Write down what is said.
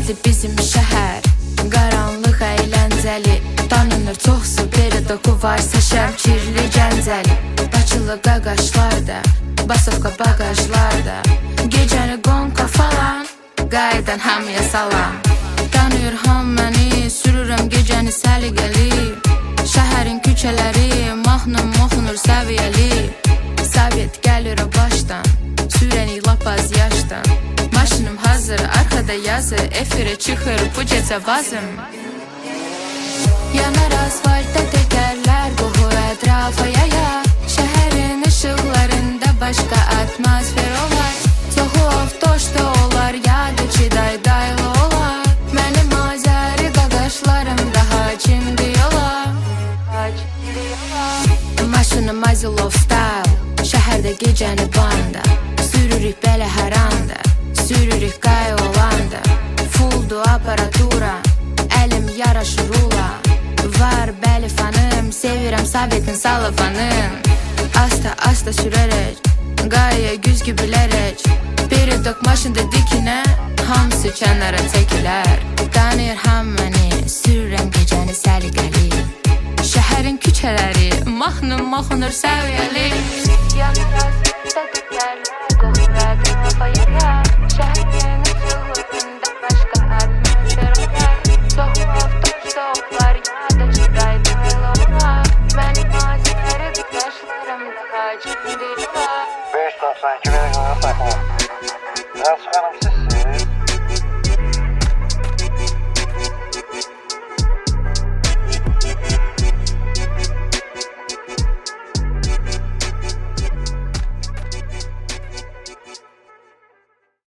Nədir bizim şəhər, qaranlıq əyləncəli. Tanınır çoxsu, beri doku varsa Şəmkirli Gəncəli. Bakılı qaqaşlarda, Basovka bagajlarda. Gecəni qonqa falan, qaydan hamıya salam. Tanıyır ham məni, sürürəm gecəni səliqəli. Şəhərin küçələri, mahnım oxunur səviyyəli. Sovet gəlir o başdan, sürəni lap az yaşdan. Maşınım hazır, arkada yazı, efirə çıxır bu gecə vazım. Yanar asfaltda təkərlər, qoxur ətrafa yaya. Şəhərin işıqlarında başqa atmosfer olar. Çoxu avtoşda olar, yadı ki daydaylı olar. Mənim azəri qaqaşlarımda hakimdir yola. Maşınım Azilov style, şəhərdə gecəni banda. Sürürük belə hər anda, sürürük qay olanda. Fulldu aparatura, əlim yaraşır ula. Var bəli fanım, sevirəm Sovetin salafanım. Asta sürərək, qayaya güzgü bilərək. Biri dök maşında dikinə, hamısı kənara çəkilər. Tanıyır ham məni, sürürəm gecəni səliqəli. Şəhərin küçələri, mahnım oxunur səviyyəli. Yanır asfaltda təkərlər, qoxur ətrafa yaya.